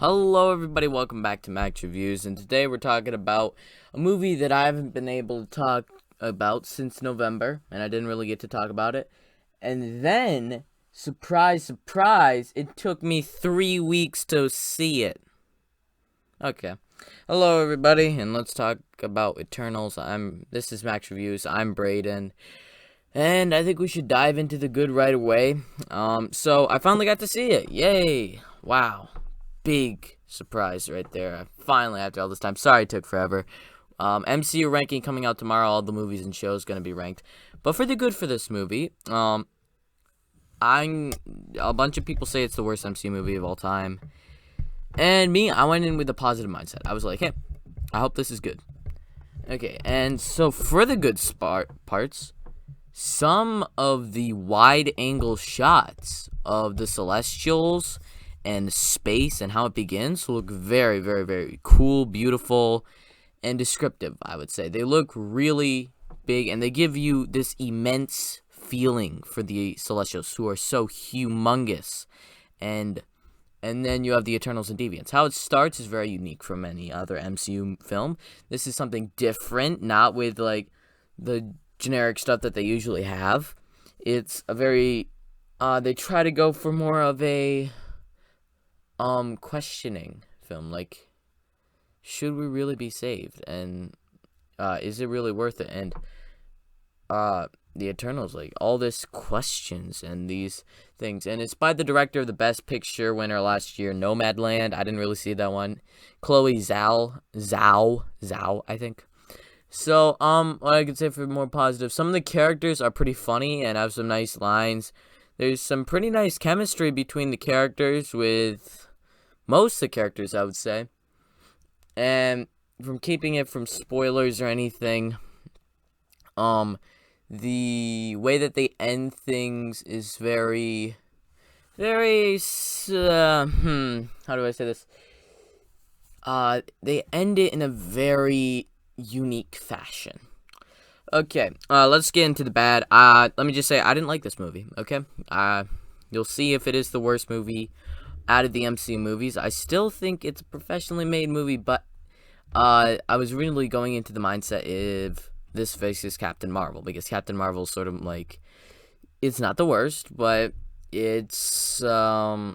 Hello everybody, welcome back to Max Reviews, and today we're talking about a movie that I haven't been able to talk about since November, and I didn't really get to talk about it. And then, surprise, surprise, it took me 3 weeks to see it. Okay. Hello everybody, and let's talk about Eternals. This is Max Reviews, I'm Braden. And I think we should dive into the good right away. So I finally got to see it. Yay! Wow. Big surprise right there. Finally, after all this time. Sorry it took forever. MCU ranking coming out tomorrow. All the movies and shows going to be ranked. But for the good for this movie, a bunch of people say it's the worst MCU movie of all time. And me, I went in with a positive mindset. I was like, hey, I hope this is good. Okay, and so for the good parts, some of the wide-angle shots of the Celestials and space and how it begins look very, very, very cool, beautiful, and descriptive, I would say. They look really big, and they give you this immense feeling for the Celestials, who are so humongous. And then you have the Eternals and Deviants. How it starts is very unique from any other MCU film. This is something different, not with, like, the generic stuff that they usually have. It's a very they try to go for more of a questioning film, like, should we really be saved, and is it really worth it? And the Eternals, like, all this questions and these things, and it's by the director of the Best Picture winner last year, Nomadland. I didn't really see that one. Chloe Zhao, I think. So, what I could say for more positive, some of the characters are pretty funny and have some nice lines. There's some pretty nice chemistry between the characters, with most of the characters, I would say. And from keeping it from spoilers or anything, the way that they end things is very, very, how do I say this? They end it in a very unique fashion. Okay, let's get into the bad. Let me just say, I didn't like this movie, okay? You'll see if it is the worst movie out of the MCU movies. I still think it's a professionally made movie, but I was really going into the mindset of this versus Captain Marvel, because Captain Marvel is sort of like, it's not the worst, but it's, I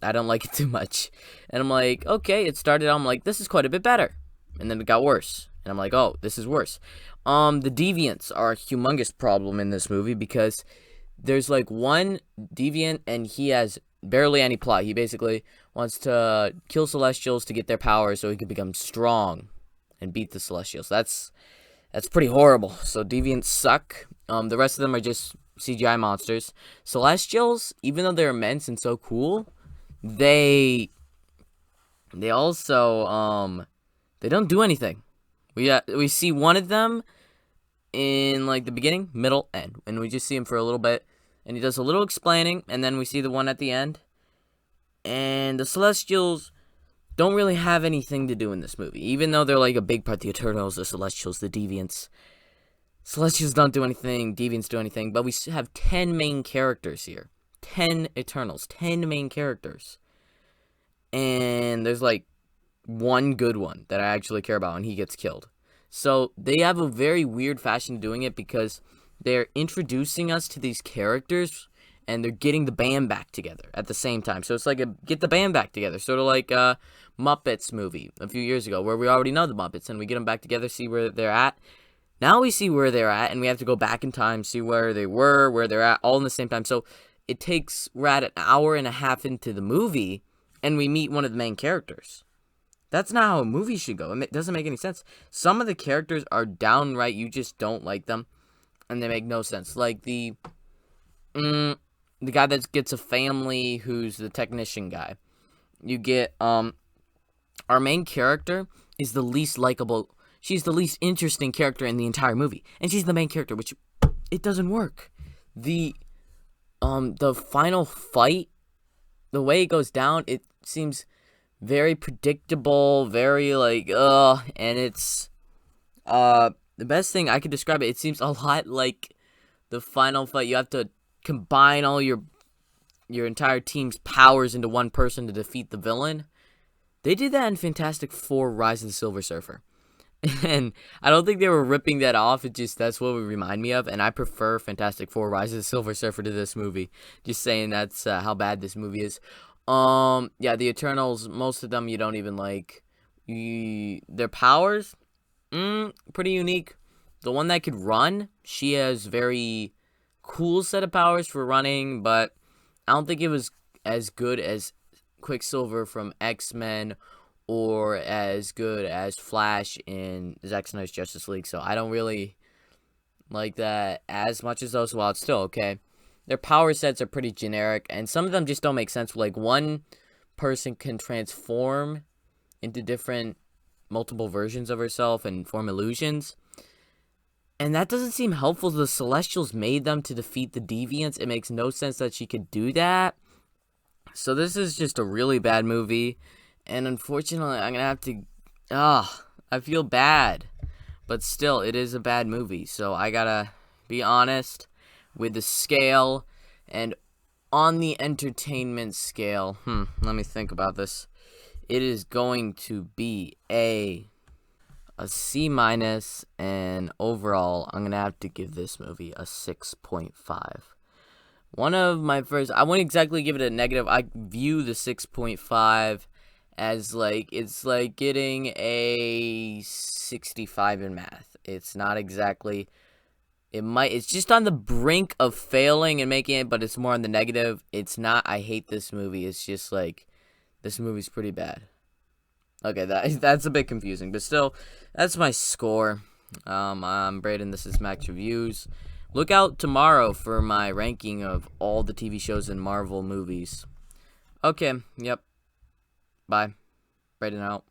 don't like it too much. And I'm like, okay, it started out, I'm like, this is quite a bit better. And then it got worse. And I'm like, oh, this is worse. The Deviants are a humongous problem in this movie, because there's, like, one Deviant, and he has barely any plot. He basically wants to kill Celestials to get their power so he can become strong and beat the Celestials. That's pretty horrible. So Deviants suck. The rest of them are just CGI monsters. Celestials, even though they're immense and so cool, they also, they don't do anything. We see one of them in, like, the beginning, middle, end. And we just see him for a little bit. And he does a little explaining. And then we see the one at the end. And the Celestials don't really have anything to do in this movie. Even though they're, like, a big part. The Eternals, the Celestials, the Deviants. Celestials don't do anything. Deviants do anything. But we have 10 main characters here. 10 Eternals. 10 main characters. And there's, like, one good one that I actually care about, and he gets killed. So they have a very weird fashion of doing it, because they're introducing us to these characters, and they're getting the band back together at the same time. So it's like a get the band back together, sort of like a Muppets movie a few years ago, where we already know the Muppets, and we get them back together, see where they're at. Now we see where they're at, and we have to go back in time, see where they were, where they're at, all in the same time. So we're at an hour and a half into the movie, and we meet one of the main characters. That's not how a movie should go. It doesn't make any sense. Some of the characters are downright, you just don't like them, and they make no sense. Like the guy that gets a family, who's the technician guy. You get, our main character is the least likable. She's the least interesting character in the entire movie, and she's the main character, which, it doesn't work. The final fight, the way it goes down, it seems very predictable, very, like, and it's, the best thing I could describe it seems a lot like the final fight. You have to combine all your entire team's powers into one person to defeat the villain. They did that in Fantastic Four: Rise of the Silver Surfer. And I don't think they were ripping that off. It just that's what it would remind me of. And I prefer Fantastic Four: Rise of the Silver Surfer to this movie. Just saying that's how bad this movie is. Yeah, the Eternals. Most of them you don't even like. Their powers, pretty unique. The one that could run, she has very cool set of powers for running, but I don't think it was as good as Quicksilver from X-Men or as good as Flash in Zack Snyder's Justice League. So I don't really like that as much as those. While it's still okay. Their power sets are pretty generic, and some of them just don't make sense. Like, one person can transform into different multiple versions of herself and form illusions. And that doesn't seem helpful. The Celestials made them to defeat the Deviants. It makes no sense that she could do that. So this is just a really bad movie. And unfortunately, I'm going to have to... I feel bad. But still, it is a bad movie. So I got to be honest with the scale. And on the entertainment scale... let me think about this. It is going to be a C-, and overall, I'm going to have to give this movie a 6.5. One of my first... I wouldn't exactly give it a negative. I view the 6.5 as, like, it's like getting a 65 in math. It's not exactly... It's just on the brink of failing and making it, but it's more on the negative. It's not, I hate this movie. It's just, like, this movie's pretty bad. Okay, that's a bit confusing, but still, that's my score. I'm Braden, this is Max Reviews. Look out tomorrow for my ranking of all the TV shows and Marvel movies. Okay, yep. Bye. Braden out.